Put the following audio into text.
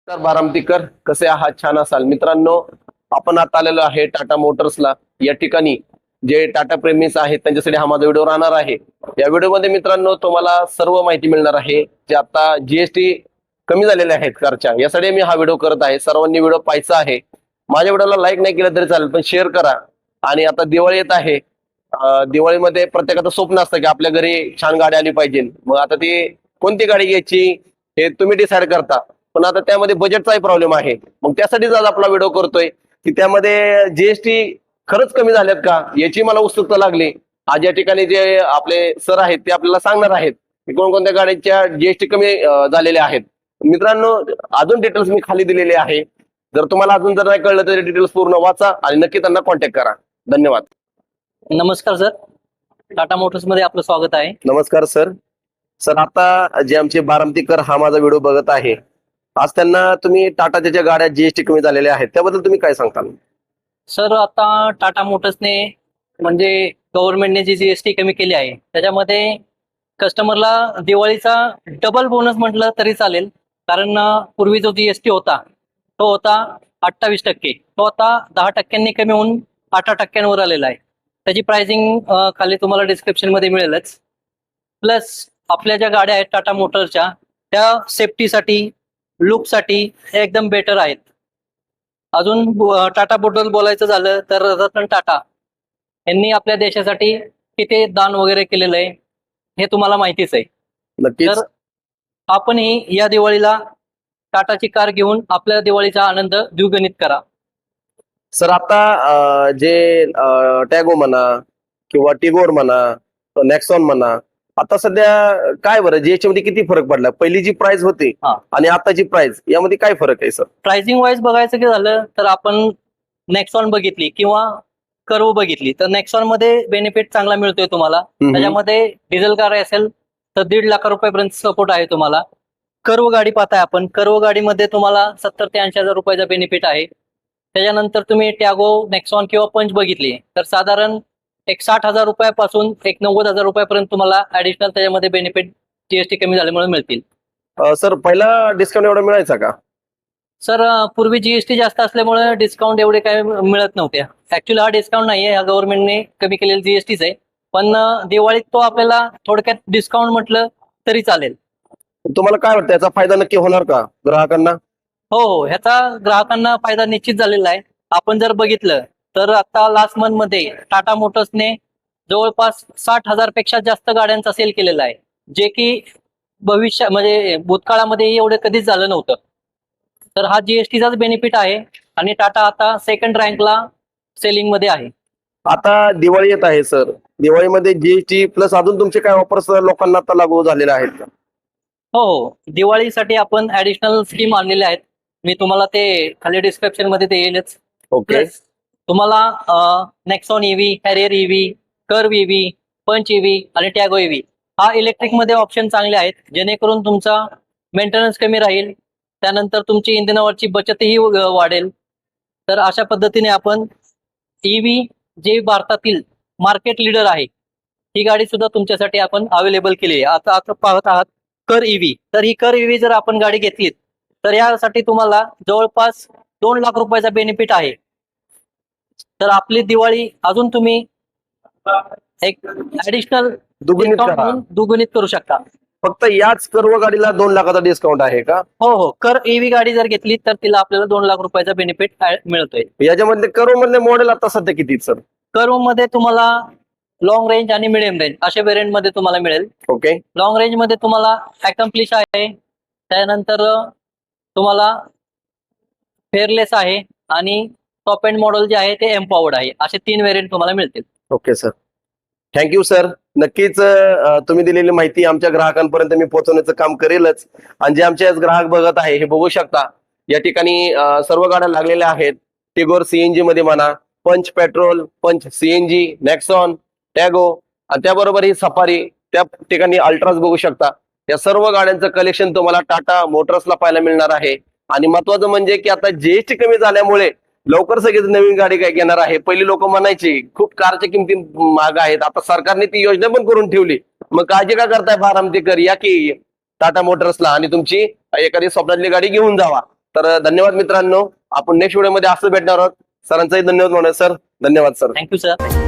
तर बारामतीकर कसे आहात? छान असाल मित्रांनो. आपण आता आलेलो आहे टाटा मोटर्सला. या ठिकाणी जे टाटा प्रेमीस आहेत त्यांच्यासाठी हा माझा व्हिडिओ राहणार आहे. या व्हिडिओमध्ये मित्रांनो तुम्हाला सर्व माहिती मिळणार आहे जे आता जीएसटी कमी झालेले आहेत कारच्या, यासाठी मी हा व्हिडिओ करत आहे. सर्वांनी व्हिडिओ पाहायचा आहे. माझ्या व्हिडिओला लाईक नाही केलं तरी चालेल, पण शेअर करा. आणि आता दिवाळी येत आहे. दिवाळीमध्ये प्रत्येकाचं स्वप्न असतं की आपल्या घरी छान गाडी आली पाहिजे. मग आता ती कोणती गाडी घ्यायची हे तुम्ही डिसाईड करता. पण आता त्यामध्ये बजेटचाही प्रॉब्लेम आहे. मग त्यासाठीच आज आपला व्हिडिओ करतोय की त्यामध्ये जीएसटी खरंच कमी झाल्यात का याची मला उत्सुकता लागली. आज या ठिकाणी जे आपले सर आहेत ते आपल्याला सांगणार आहेत की कोणकोणत्या गाड्यांच्या जीएसटी कमी झालेल्या आहेत. मित्रांनो, अजून डिटेल्स मी खाली दिलेले आहे. जर तुम्हाला अजून जर नाही कळलं तर डिटेल्स पूर्ण वाचा आणि नक्की त्यांना कॉन्टॅक्ट करा. धन्यवाद. नमस्कार सर, टाटा मोटर्स मध्ये आपलं स्वागत आहे. नमस्कार सर. सर, आता जे आमचे बारामतीकर हा माझा व्हिडिओ बघत आहे, आज त्यांना तुम्ही टाटाच्या ज्या गाड्या जीएसटी कमी झालेल्या आहेत त्याबद्दल तुम्ही काय सांगताल? सर, आता टाटा मोटर्सने म्हणजे गव्हर्नमेंटने जी जीएसटी कमी केली आहे त्याच्यामध्ये कस्टमरला दिवाळीचा डबल बोनस म्हटलं तरी चालेल. कारण पूर्वी जो जीएसटी होता तो होता 28%, तो आता 10% कमी होऊन 18% आलेला आहे. त्याची प्राइसिंग खाली तुम्हाला डिस्क्रिप्शन मध्ये मिळेलच. प्लस आपल्या ज्या गाड्या आहेत टाटा मोटर्सच्या त्या सेफ्टीसाठी, लुकसाठी हे एकदम बेटर आहेत. अजून टाटा बद्दल बोलायचं झालं तर रतन टाटा यांनी आपल्या देशासाठी किती दान वगैरे केलेलं आहे हे तुम्हाला माहितीच आहे. नक्कीच. तर आपणही या दिवाळीला टाटाची कार घेऊन आपल्या दिवाळीचा आनंद द्विगुणित करा. सर, आता जे टॅगो म्हणा किंवा टिगोर म्हणा, नेक्सॉन म्हणा, आता सध्या काय बरं जीएसटी मध्ये किती फरक पडला? पहिली जी प्राइस होती हा. आणि आताची प्राइस यामध्ये काय फरक आहे सर? प्राइसिंग वाईज बघायचं की झालं तर आपण नेक्सॉन बघितली किंवा कर्व बघितली तर नेक्सॉन मध्ये बेनिफिट चांगला मिळतोय तुम्हाला. त्याच्यामध्ये डिझेल कार असेल तर 1.5 लाख रुपयापर्यंत सपोर्ट आहे तुम्हाला. कर्व गाडी पाहताय आपण, कर्व गाडीमध्ये तुम्हाला 70 ते 80 हजार रुपयाचा बेनिफिट आहे. त्याच्यानंतर तुम्ही टॅगो, नेक्सॉन किंवा पंच बघितली तर साधारण एक 60,000 रुपयापासून एक 90,000 रुपयापर्यंत तुम्हाला ऍडिशनल त्याच्यामध्ये बेनिफिट जीएसटी कमी झाल्यामुळे मिळतील. सर, पहिला डिस्काउंट एवढा मिळायचा का? सर, पूर्वी जीएसटी जास्त असल्यामुळे डिस्काउंट एवढे काही मिळत नव्हते. ऍक्च्युअली हा डिस्काउंट नाहीये, या गव्हर्नमेंटने कमी केलेला जीएसटीच आहे. पण दिवाळीत तो आपल्याला थोडक्यात डिस्काउंट म्हटलं तरी चालेल. तुम्हाला काय वाटतं याचा फायदा नक्की होणार का ग्राहकांना? हो, ह्याचा ग्राहकांना फायदा निश्चित झालेला आहे. आपण जर बघितलं तर आता लास्ट मंथ मध्ये टाटा मोटर्सने जवळपास 60,000 पेक्षा जास्त गाड्यांचा सेल केलेला आहे, जे की भविष्य म्हणजे भूतकाळामध्ये एवढं कधीच झालं नव्हतं. तर हा जीएसटीचाच बेनिफिट आहे आणि टाटा आता सेकंड रँकला सेलिंग मध्ये आहे. आता दिवाळी येत आहे सर, दिवाळीमध्ये जीएसटी प्लस अजून तुमचे काय ऑफर्स लोकांना आता लागू झालेले आहेत का? हो, दिवाळीसाठी आपण ऍडिशनल स्कीम आणलेल्या आहेत. मी तुम्हाला ते खाली डिस्क्रिप्शन मध्ये ते येईलच. ओके. प्लस तुम्हाला Nexon EV, Harrier EV, curve EV, पंच ईव्ही आणि टॅगो ईव्ही हा इलेक्ट्रिक मध्ये ऑप्शन चांगले आहेत, जेणेकरून तुमचा मेंटेनन्स कमी राहील. त्यानंतर तुमची इंधनावरची बचतही वाढेल. तर अशा पद्धतीने आपण ईव्ही जे भारतातील मार्केट लीडर आहे ही गाडी सुद्धा तुमच्यासाठी आपण अवेलेबल केली आहे. आता आता पाहत आहात कर ईव्ही. तर ही कर ईव्ही जर आपण गाडी घेतलीत तर यासाठी तुम्हाला जवळपास 2 लाख रुपयाचा बेनिफिट आहे. तर आपली दिवाळी अजून तुम्ही एक ऍडिशनल दुगुणित करा. दुगुणित करू शकता. फक्त याच कर्व गाडीला 2 लाखाचा डिस्काउंट आहे का? हो हो, कर ईव्ही गाडी जर घेतली तर तिला आपल्याला 2 लाख रुपयाचा बेनिफिट मिळतोय. याच्यामध्ये कर्व मधले मॉडेल आता सध्या किती सर? कर्व मध्ये तुम्हाला लॉंग रेंज आणि मिडियम रेंज अशा व्हेरियंट मध्ये तुम्हाला मिळेल. ओके. लॉंग रेंज मध्ये तुम्हाला अकम्प्लिश आहे, त्यानंतर तुम्हाला फेअरलेस आहे आणि टॉप एंड मॉडेल जे आहे ते एम्पॉवर्ड आहे. असे 3 व्हेरियंट तुम्हाला मिळतील. Okay sir, thank you sir. नक्कीच तुम्ही दिलेली माहिती आमच्या ग्राहकांपर्यंत मी पोहोचवण्याचं काम करेलच. आणि जे आमचे आज ग्राहक बघत आहे हे बघू शकता, या ठिकाणी सर्व गाड्या लागलेल्या आहेत. टिगोर सीएनजी मध्ये म्हणा, पंच पेट्रोल, पंच सीएनजी, नेक्सॉन, टॅगो आणि त्याबरोबर ही सफारी, त्या ठिकाणी अल्ट्रास बघू शकता. या सर्व गाड्यांचं कलेक्शन तुम्हाला टाटा मोटर्सला पाहायला मिळणार आहे. आणि महत्वाचं म्हणजे की आता जीएसटी कमी झाल्यामुळे लवकर सगळेच नवीन गाडी काय घेणार आहे. पहिली लोक म्हणायची खूप कारच्या किमती महाग आहेत, आता सरकारने ती योजना पण करून ठेवली. मग काळजी का करताय बारामतीकर? या की टाटा मोटर्सला आणि तुमची एखादी स्वप्नातली गाडी घेऊन जावा. तर धन्यवाद मित्रांनो. आपण नेक्स्ट व्हिडिओमध्ये असं भेटणार आहोत. सरांचाही धन्यवाद म्हणा सर. धन्यवाद सर. Thank you sir.